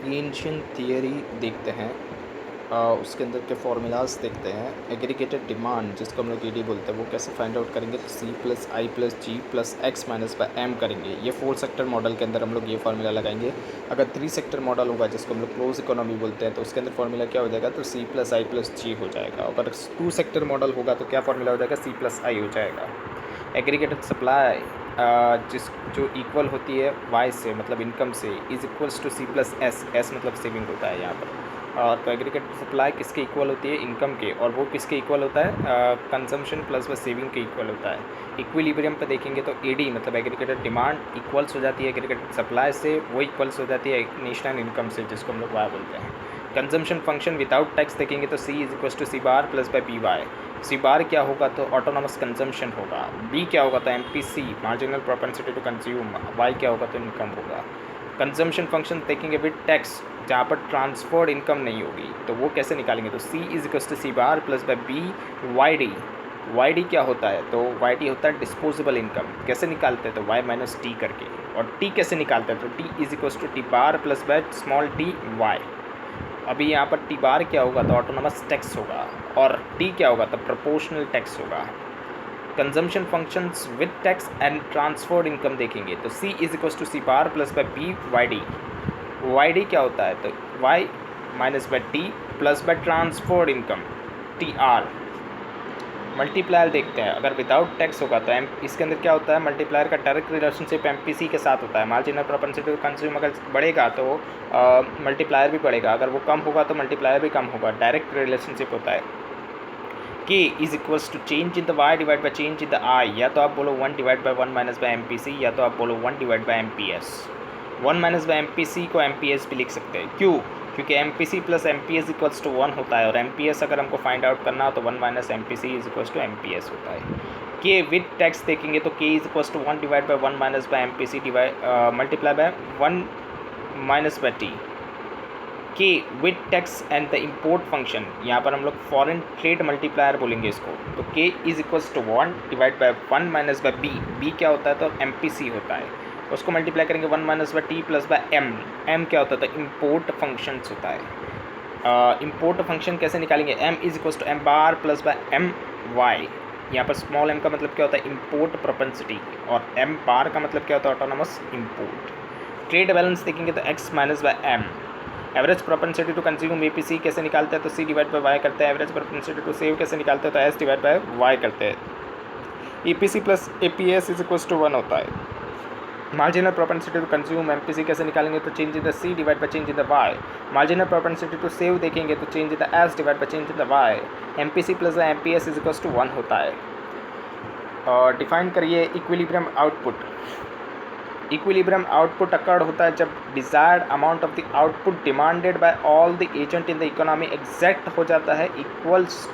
Ancient theory देखते हैं। उसके अंदर के फार्मूलाज देखते हैं। एग्रीगेटेड डिमांड जिसको हम लोग ईडी बोलते हैं, वो कैसे फाइंड आउट करेंगे, तो C plus I plus G plus X minus by M करेंगे। ये 4 सेक्टर मॉडल के अंदर हम लोग ये फार्मूला लगाएंगे। अगर 3 सेक्टर मॉडल होगा जिसको हम लोग क्लोज इकोनॉमी बोलते हैं, तो उसके अंदर फार्मूला क्या हो जाएगा, तो सी प्लस आई प्लस जी हो जाएगा। अगर 2 सेक्टर मॉडल होगा तो क्या फार्मूला हो जाएगा, सी प्लस आई हो जाएगा। एग्रीगेटेड सप्लाई जिस जो इक्वल होती है वाई से, मतलब इनकम से, is equals to C plus S. S मतलब सेविंग होता है यहाँ पर। और तो एग्रीगेटेड सप्लाई किसके इक्वल होती है, इनकम के, और वो किसके इक्वल होता है, कंजम्पशन प्लस व सेविंग के इक्वल होता है। इक्विलिब्रियम पे देखेंगे तो एडी मतलब एग्रीगेटेड डिमांड इक्वल्स हो जाती है एग्रीगेटेड सप्लाई से, वो इक्वल्स हो जाती है नेशनल इनकम से, जिसको हम लोग वाई बोलते हैं। कंजम्पशन फंक्शन विदाउट टैक्स देखेंगे तो C is equals to C bar plus by P Y. C bar क्या होगा, तो ऑटोनॉमस कंजम्पशन होगा। बी क्या होगा, तो M P C marginal propensity to consume. Y क्या होगा, तो इनकम होगा। कंजम्पशन फंक्शन देखेंगे विद टैक्स, जहाँ पर ट्रांसफर्ड इनकम नहीं होगी, तो वो कैसे निकालेंगे, तो C is equals to C bar plus by B Y D. Y D क्या होता है, तो वाई डी होता है डिस्पोजेबल इनकम। कैसे निकालते हैं, तो वाई माइनस टी करके। और टी कैसे निकालते हैं, तो T is equals to T bar plus by small T Y. अभी यहाँ पर टी बार क्या होगा, तो ऑटोनॉमस टैक्स होगा, और टी क्या होगा, तो प्रोपोर्शनल टैक्स होगा। Consumption functions with tax and transferred income देखेंगे तो C is equals to C bar plus by B Y D. Y D क्या होता है, तो Y minus by T plus by transferred income T R. Multiplier देखते हैं, अगर without tax होगा तो एम इसके अंदर क्या होता है, मल्टीप्लायर का डायरेक्ट रिलेशनशिप एमपीसी के साथ होता है। मार्जिनल प्रोपेंसिटी टू कंज्यूम अगर बढ़ेगा तो मल्टीप्लायर भी बढ़ेगा, अगर वो कम होगा तो मल्टीप्लायर भी कम होगा। डायरेक्ट रिलेशनशिप होता है। K is equals to change in the Y divide by change in the I. या तो आप बोलो 1 divide by 1 minus by M P C, या तो आप बोलो 1 divide by M P S. 1 minus by M P C को M P S भी लिख सकते हैं। क्यों, क्योंकि M P C plus M P S equals to 1 होता है, और एम पी एस अगर हमको फाइंड आउट करना हो तो 1 minus M P C is equals to M P S होता है। के विद टैक्स देखेंगे तो K is equals to 1 divide by 1 minus by M P C divide multiply by 1 minus by T. K with tax and the import function, यहाँ पर हम लोग foreign trade multiplier बोलेंगे इसको, तो K is equals to 1 divide by 1 minus by B. B क्या होता है, तो एम पी सी होता है, उसको मल्टीप्लाई करेंगे 1 minus by T plus by M. M क्या होता है, तो इम्पोर्ट फंक्शंस होता है। इम्पोर्ट फंक्शन कैसे निकालेंगे, M is equals to M bar plus by M Y. यहाँ पर स्मॉल एम का मतलब क्या होता है, इम्पोर्ट प्रोपेंसिटी, और एम बार का मतलब क्या होता है, ऑटोनॉमस इम्पोर्ट। ट्रेड बैलेंस देखेंगे तो X minus by M. Average propensity to consume APC कैसे निकालते हैं, तो सी डिवाइड बाय वाई करते हैं। एवरेज प्रोपेंसिटी टू सेव कैसे निकालते हैं, तो एस डिवाइड बाय वाई करते हैं। APC plus APS is equals to 1 होता है। Marginal propensity to consume MPC कैसे निकालेंगे, तो change in the C divide by change in the Y. Marginal propensity to save देखेंगे तो change in the S divide by change in the Y. MPC plus MPS is equals to 1 होता है। और define करिए equilibrium output. Equilibrium output occurred होता है जब desired amount of the output demanded by all the agent in the economy exact हो जाता है equals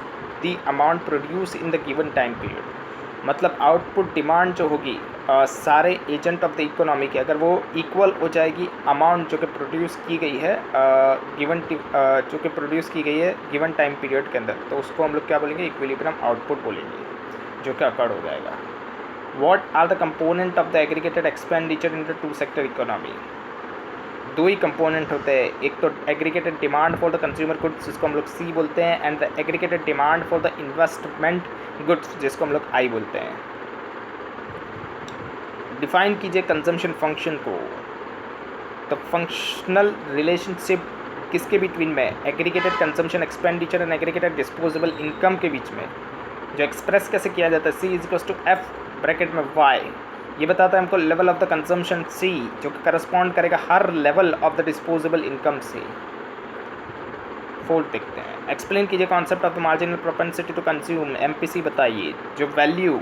the amount produce in the given time period. मतलब आउटपुट डिमांड जो होगी सारे एजेंट ऑफ द इकोनॉमी की, अगर वो इक्वल हो जाएगी अमाउंट जो कि प्रोड्यूस की गई है जो कि प्रोड्यूस की गई है गिवन टाइम पीरियड के अंदर, तो उसको हम लोग क्या बोलेंगे, इक्विलिब्रियम आउटपुट बोलेंगे, जो कि अकर्ड हो जाएगा। What are the component of the aggregated expenditure in the two sector economy? दो ही कंपोनेंट होते हैं, एक तो aggregated demand for the consumer goods जिसको हम लोग सी बोलते हैं, and the aggregated demand for the investment goods जिसको हम लोग आई बोलते हैं। डिफाइन कीजिए कंजम्पशन फंक्शन को। तो फंक्शनल रिलेशनशिप किसके बिटवीन में, aggregated consumption expenditure and aggregated disposable income के बीच में, जो एक्सप्रेस कैसे किया जाता है, C is equals to F bracket में वाई। ये बताता है हमको level of the consumption C, जो कि करस्पॉन्ड करेगा हर level of the disposable income से। फोर्थ देखते हैं, एक्सप्लेन कीजिए concept of the marginal propensity to consume, MPC बताइए। जो वैल्यू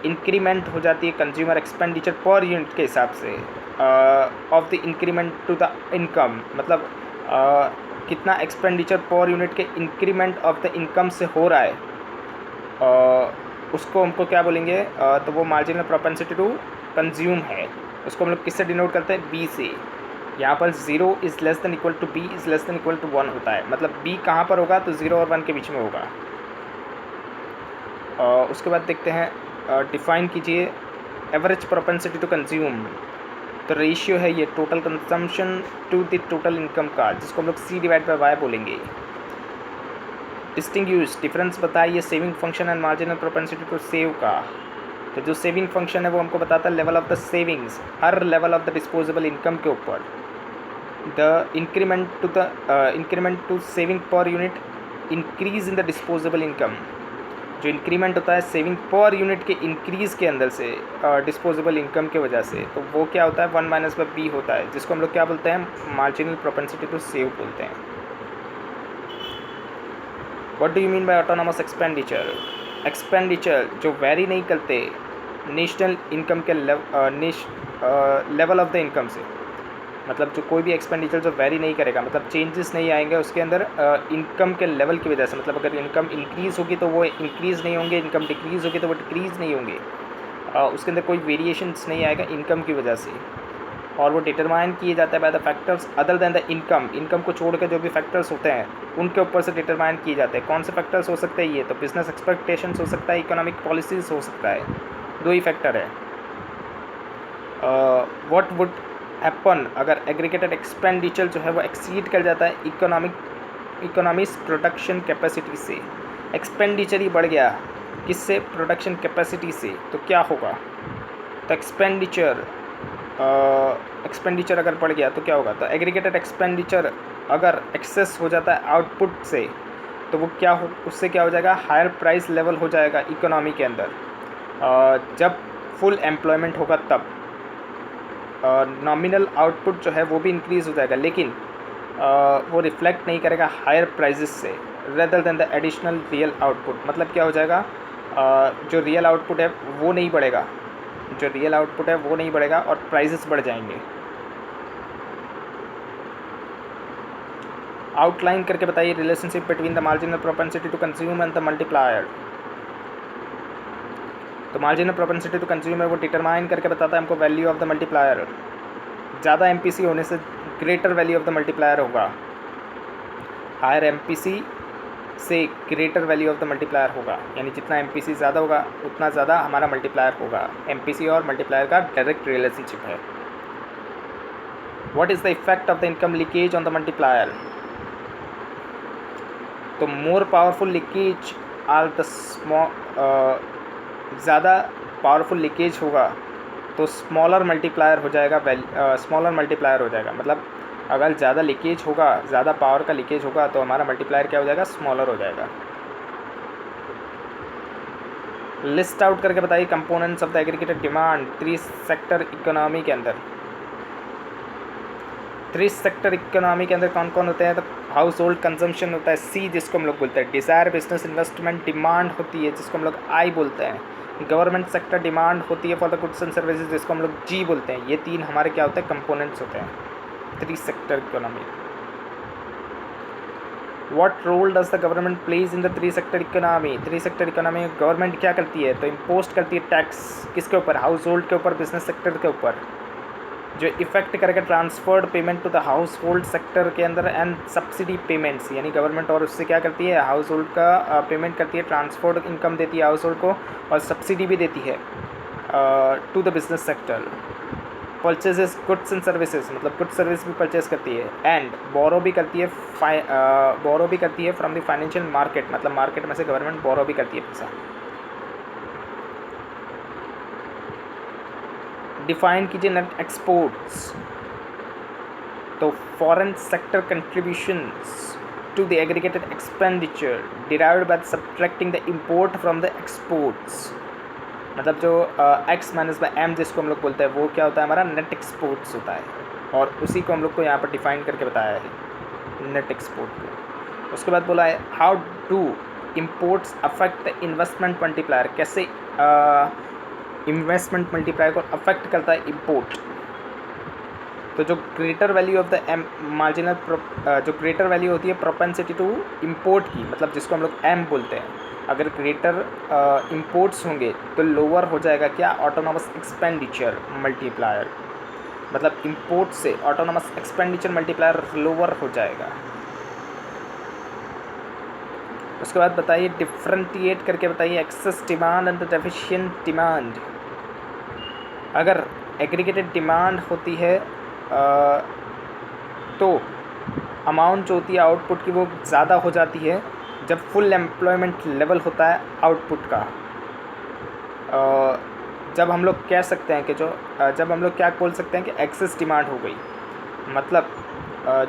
इंक्रीमेंट हो जाती है कंज्यूमर एक्सपेंडिचर पर यूनिट के हिसाब से of the increment to the income, मतलब कितना एक्सपेंडिचर पर यूनिट के इंक्रीमेंट ऑफ द इनकम से हो रहा है, उसको हमको क्या बोलेंगे, तो वो मार्जिनल प्रोपेंसिटी टू कंज्यूम है। उसको हम लोग किससे डिनोट करते हैं, बी से। यहाँ पर 0 is less than equal to B is less than equal to 1 होता है, मतलब बी कहाँ पर होगा, तो 0 और 1 के बीच में होगा। उसके बाद देखते हैं, डिफाइन कीजिए एवरेज प्रोपेंसिटी टू कंज्यूम। तो रेशियो है ये total consumption to the total income का, जिसको हम लोग C डिवाइड बाय वाई बोलेंगे। डिस्टिंग्विश डिफरेंस बताइए saving function and marginal propensity to save का। तो जो सेविंग फंक्शन है वो हमको बताता है लेवल ऑफ द सेविंग्स हर level of the disposable income के ऊपर। The increment to saving per unit increase in the disposable income. जो इंक्रीमेंट होता है सेविंग पर यूनिट के इंक्रीज़ के अंदर से डिस्पोजेबल इनकम के वजह से, तो वो क्या होता है 1 माइनस बाय बी होता है, जिसको हम लोग क्या बोलते हैं मार्जिनल प्रोपेंसिटी टू सेव बोलते हैं। What do you mean by autonomous expenditure? Expenditure जो वेरी नहीं करते नेशनल इनकम के लेवल ऑफ द इनकम से, मतलब जो कोई भी एक्सपेंडिचर जो वेरी नहीं करेगा, मतलब चेंजेस नहीं आएंगे उसके अंदर इनकम के लेवल की वजह से। मतलब अगर इनकम इंक्रीज़ होगी तो वो इंक्रीज़ नहीं होंगे, इनकम डिक्रीज़ होगी तो वो डिक्रीज़ नहीं होंगे, उसके अंदर कोई वेरिएशंस नहीं आएगा इनकम की वजह से। और वो डिटरमाइन किए जाते हैं by the factors other than the income. Income को छोड़ के जो भी फैक्टर्स होते हैं उनके ऊपर से डिटरमाइन किए जाते हैं। कौन से फैक्टर्स हो सकते हैं ये? तो बिजनेस एक्सपेक्टेशंस हो सकता है, इकोनॉमिक पॉलिसीज़ हो सकता है, दो ही फैक्टर है। व्हाट वुड हैपन अगर एग्रीगेटेड एक्सपेंडिचर जो है वो एक्सीड कर जाता है इकोनॉमिक्स प्रोडक्शन कैपेसिटी से। एक्सपेंडिचर ही बढ़ गया किससे? प्रोडक्शन कैपेसिटी से। तो क्या होगा? तो एक्सपेंडिचर अगर बढ़ गया तो क्या होगा? तो एग्रीगेटेड एक्सपेंडिचर अगर एक्सेस हो जाता है आउटपुट से, तो वो क्या हो, उससे क्या हो जाएगा? हायर प्राइस लेवल हो जाएगा इकोनॉमी के अंदर। जब फुल एम्प्लॉयमेंट होगा तब नॉमिनल आउटपुट जो है वो भी इंक्रीज़ हो जाएगा, लेकिन वो रिफ्लेक्ट नहीं करेगा हायर प्राइजेस से rather than the additional real output. मतलब क्या हो जाएगा? जो रियल आउटपुट है वो नहीं बढ़ेगा, जो रियल आउटपुट है वो नहीं बढ़ेगा और प्राइजेस बढ़ जाएंगे। आउटलाइन करके बताइए relationship between the marginal propensity to consume and the multiplier. तो मार्जिनल प्रोपेंसिटी टू कंज्यूम है वो डिटरमाइन करके बताता है हमको वैल्यू ऑफ द मल्टीप्लायर। ज़्यादा एमपीसी होने से greater value of the multiplier होगा, हायर एमपीसी से greater value of the multiplier होगा। यानी जितना एमपीसी ज़्यादा होगा उतना ज़्यादा हमारा मल्टीप्लायर होगा। एमपीसी और मल्टीप्लायर का डायरेक्ट रिलेशनशिप है। What is the effect of the income leakage on the multiplier? तो more powerful leakage or the ज़्यादा पावरफुल लीकेज होगा तो स्मॉलर मल्टीप्लायर हो जाएगा, स्मॉलर मल्टीप्लायर हो जाएगा। मतलब अगर ज़्यादा लीकेज होगा, ज़्यादा पावर का लीकेज होगा तो हमारा मल्टीप्लायर क्या हो जाएगा? स्मॉलर हो जाएगा। लिस्ट आउट करके बताइए components of the aggregated demand 3 sector economy के अंदर। 3 सेक्टर इकोनॉमी के अंदर कौन कौन होते हैं? तो हाउस होल्ड कंजम्पशन होता है C, जिसको हम लोग बोलते हैं। डिज़ायर बिजनेस इन्वेस्टमेंट डिमांड होती है, जिसको हम लोग I बोलते हैं। गवर्नमेंट सेक्टर डिमांड होती है for the goods and services, जिसको हम लोग G बोलते हैं। ये 3 हमारे क्या होते हैं? कंपोनेंट्स होते हैं 3 sector economy. What role does the government plays in the 3 sector economy? 3 sector economy में गवर्नमेंट क्या करती है? तो इम्पोस्ट करती है टैक्स किसके ऊपर? हाउस होल्ड के ऊपर, बिजनेस सेक्टर के ऊपर, जो इफेक्ट करके transferred payment to the household sector के अंदर एंड सब्सिडी पेमेंट्स। यानी गवर्नमेंट और उससे क्या करती है? हाउस होल्ड का पेमेंट करती है, ट्रांसफर्ड इनकम देती है हाउस होल्ड को और सब्सिडी भी देती है to the business sector. Purchases goods and services, मतलब गुड्स सर्विस भी परचेज करती है। एंड बोरो भी करती है, बोरो भी करती है फ्रॉम द फाइनेंशियल मार्केट, मतलब मार्केट में से गवर्नमेंट बोरो भी करती है पैसा। डिफाइन कीजिए नेट एक्सपोर्ट्स। तो foreign sector contributions to the aggregated expenditure derived by subtracting the import from the exports. मतलब जो x माइनस बाय एम जिसको हम लोग बोलते हैं वो क्या होता है? हमारा नेट एक्सपोर्ट्स होता है, और उसी को हम लोग को यहाँ पर डिफाइन करके बताया है नेट एक्सपोर्ट को। उसके बाद बोला है how do imports affect the investment multiplier. कैसे इन्वेस्टमेंट मल्टीप्लायर को अफेक्ट करता है इम्पोर्ट? तो जो greater value of the marginal जो ग्रेटर वैल्यू होती है प्रोपेंसिटी टू इम्पोर्ट की, मतलब जिसको हम लोग M बोलते हैं, अगर ग्रेटर इम्पोर्ट्स होंगे तो लोअर हो जाएगा क्या? Autonomous expenditure multiplier. मतलब इम्पोर्ट से ऑटोनॉमस एक्सपेंडिचर मल्टीप्लायर लोअर हो जाएगा। उसके बाद बताइए डिफ्रेंटिएट करके बताइए excess demand and the deficient demand. अगर एग्रीगेटेड डिमांड होती है तो अमाउंट जो होती है आउटपुट की वो ज़्यादा हो जाती है जब फुल एम्प्लॉयमेंट लेवल होता है आउटपुट का। जब हम लोग कह सकते हैं कि जब हम लोग क्या बोल सकते हैं कि एक्सेस डिमांड हो गई, मतलब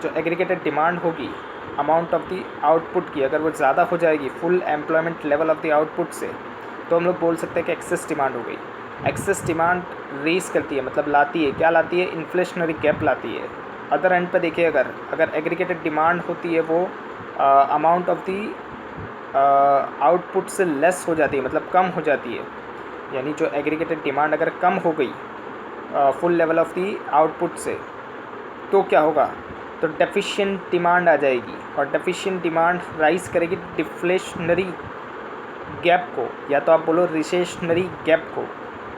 जो एग्रीगेटेड डिमांड होगी अमाउंट ऑफ द आउटपुट की अगर वो ज़्यादा हो जाएगी full employment level of the output से, तो हम लोग बोल सकते हैं कि एक्सेस डिमांड हो गई। एक्सेस डिमांड रेस करती है, मतलब लाती है, क्या लाती है, इन्फ्लेशनरी गैप लाती है। अदर एंड पे देखिए, अगर एग्रीगेटेड डिमांड होती है वो अमाउंट ऑफ दी आउटपुट से लेस हो जाती है, मतलब कम हो जाती है। यानी जो एग्रीगेटेड डिमांड अगर कम हो गई full level of the output से, तो क्या होगा, तो डेफिशिएंट डिमांड आ जाएगी और डेफिशिएंट डिमांड राइज करेगी डिफ्लेशनरी गैप को, या तो आप बोलो रिसेशनरी गैप को।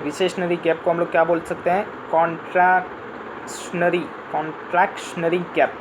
रिसेशनरी गैप को हम लोग क्या बोल सकते हैं, कॉन्ट्रैक्शनरी गैप।